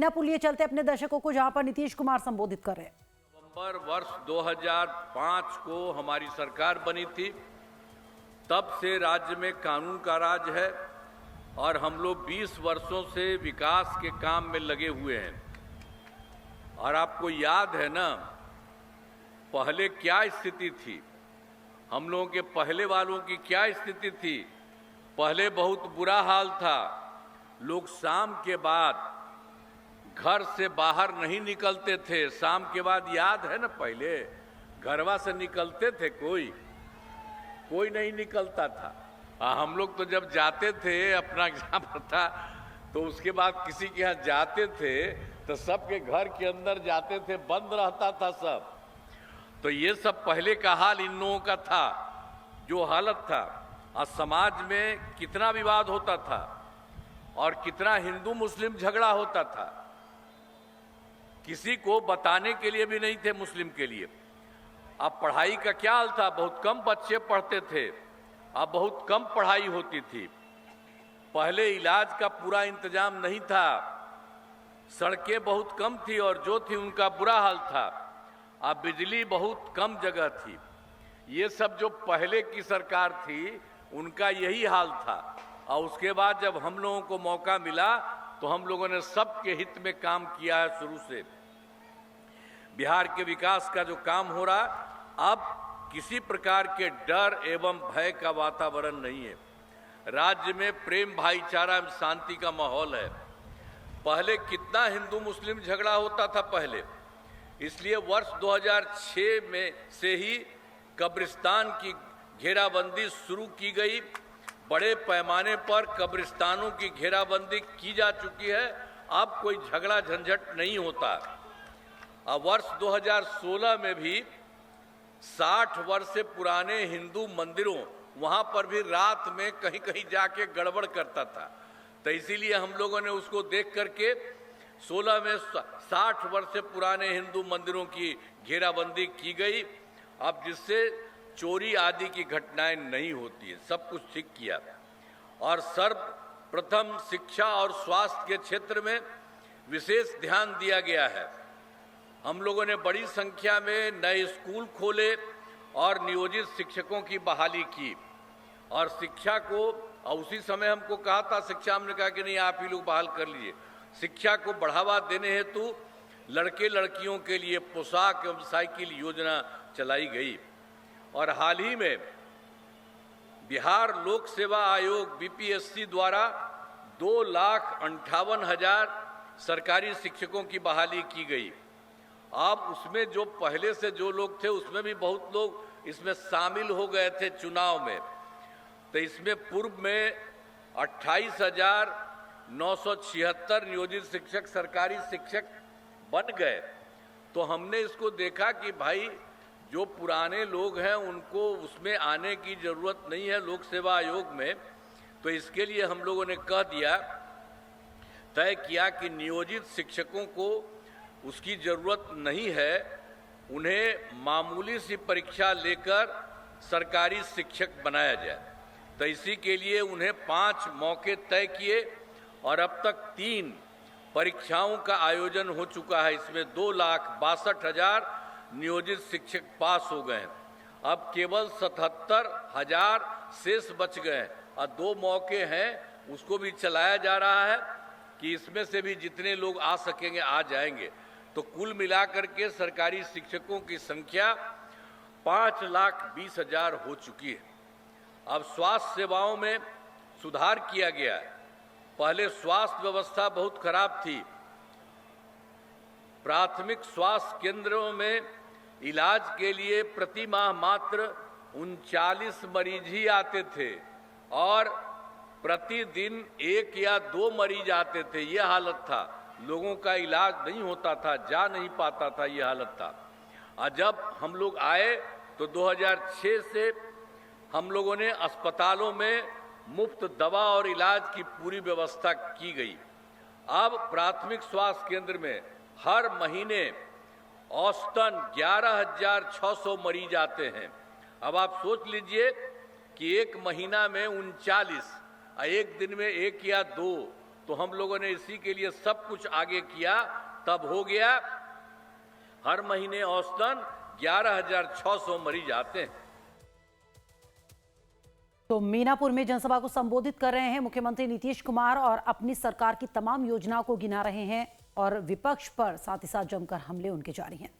मीना पुल लिए चलते अपने दर्शकों को, जहां पर नीतीश कुमार संबोधित कर रहे हैं। नवंबर वर्ष 2005 को हमारी सरकार बनी थी। तब से राज्य में कानून का राज है और हम लोग 20 वर्षों से विकास के काम में लगे हुए हैं। और आपको याद है ना, पहले क्या स्थिति थी, हम लोगों के पहले वालों की क्या स्थिति थी। पहले बहुत बुरा हाल था, लोग शाम के बाद घर से बाहर नहीं निकलते थे। शाम के बाद याद है ना, पहले घरवा से निकलते थे, कोई नहीं निकलता था। हम लोग तो जब जाते थे अपना एग्जाम था तो उसके बाद किसी के यहाँ जाते थे तो सबके घर के अंदर जाते थे, बंद रहता था सब। तो ये सब पहले का हाल इन लोगों का था, जो हालत था। और समाज में कितना विवाद होता था और कितना हिंदू मुस्लिम झगड़ा होता था, किसी को बताने के लिए भी नहीं थे मुस्लिम के लिए। अब पढ़ाई का क्या हाल था, बहुत कम बच्चे पढ़ते थे, अब बहुत कम पढ़ाई होती थी। पहले इलाज का पूरा इंतजाम नहीं था, सड़कें बहुत कम थी और जो थी उनका बुरा हाल था। अब बिजली बहुत कम जगह थी। ये सब जो पहले की सरकार थी उनका यही हाल था। और उसके बाद जब हम लोगों को मौका मिला तो हम लोगों ने सबके हित में काम किया है। शुरू से बिहार के विकास का जो काम हो रहा, अब किसी प्रकार के डर एवं भय का वातावरण नहीं है। राज्य में प्रेम, भाईचारा एवं शांति का माहौल है। पहले कितना हिंदू मुस्लिम झगड़ा होता था पहले, इसलिए वर्ष 2006 में से ही कब्रिस्तान की घेराबंदी शुरू की गई। बड़े पैमाने पर कब्रिस्तानों की घेराबंदी की जा चुकी है। अब कोई झगड़ा झंझट नहीं होता। अब वर्ष 2016 में भी 60 वर्ष से पुराने हिंदू मंदिरों, वहां पर भी रात में कहीं कहीं जाके गड़बड़ करता था। तो इसीलिए हम लोगों ने उसको देख करके 16 में 60 वर्ष से पुराने हिंदू मंदिरों की घेराबंदी की गई। अब जिससे चोरी आदि की घटनाएं नहीं होती है, सब कुछ ठीक किया। और सर्वप्रथम शिक्षा और स्वास्थ्य के क्षेत्र में विशेष ध्यान दिया गया है। हम लोगों ने बड़ी संख्या में नए स्कूल खोले और नियोजित शिक्षकों की बहाली की। और शिक्षा को, और उसी समय हमको कहा था, शिक्षा हमने कहा कि नहीं, आप ही लोग बहाल कर लीजिए। शिक्षा को बढ़ावा देने हेतु लड़के लड़कियों के लिए पोशाक एवं साइकिल योजना चलाई गई। और हाल ही में बिहार लोक सेवा आयोग बीपीएससी द्वारा 2,58,000 सरकारी शिक्षकों की बहाली की गई। अब उसमें जो पहले से जो लोग थे उसमें भी बहुत लोग इसमें शामिल हो गए थे चुनाव में। तो इसमें पूर्व में 28,976 नियोजित शिक्षक सरकारी शिक्षक बन गए। तो हमने इसको देखा कि भाई जो पुराने लोग हैं उनको उसमें आने की जरूरत नहीं है लोक सेवा आयोग में। तो इसके लिए हम लोगों ने कह दिया, तय किया कि नियोजित शिक्षकों को उसकी जरूरत नहीं है, उन्हें मामूली सी परीक्षा लेकर सरकारी शिक्षक62 जाए। तो इसी के लिए उन्हें 5 मौके तय किए और अब तक 3 परीक्षाओं का आयोजन हो चुका है। इसमें 2,62,000 नियोजित शिक्षक पास हो गए हैं। अब केवल 77,000 शेष बच गए और 2 मौके हैं, उसको भी चलाया जा रहा है कि इसमें से भी जितने लोग आ सकेंगे आ जाएंगे। तो कुल मिलाकर के सरकारी शिक्षकों की संख्या 5,20,000 हो चुकी है। अब स्वास्थ्य सेवाओं में सुधार किया गया है। पहले स्वास्थ्य व्यवस्था बहुत खराब थी। प्राथमिक स्वास्थ्य केंद्रों में इलाज के लिए प्रति माह मात्र 39 मरीज ही आते थे और प्रतिदिन 1 या 2 मरीज आते थे। ये हालत था, लोगों का इलाज नहीं होता था, जा नहीं पाता था, ये हालत था। और जब हम लोग आए तो 2006 से हम लोगों ने अस्पतालों में मुफ्त दवा और इलाज की पूरी व्यवस्था की गई। अब प्राथमिक स्वास्थ्य केंद्र में हर महीने औसतन 11,600 मरीज आते हैं। अब आप सोच लीजिए कि एक महीना में 39, एक दिन में 1 या 2, तो हम लोगों ने इसी के लिए सब कुछ आगे किया, तब हो गया। हर महीने औसतन 11,600 मरीज आते हैं। तो मीनापुर में जनसभा को संबोधित कर रहे हैं मुख्यमंत्री नीतीश कुमार और अपनी सरकार की तमाम योजनाओं को गिना रहे हैं और विपक्ष पर साथ ही साथ जमकर हमले उनके जारी हैं।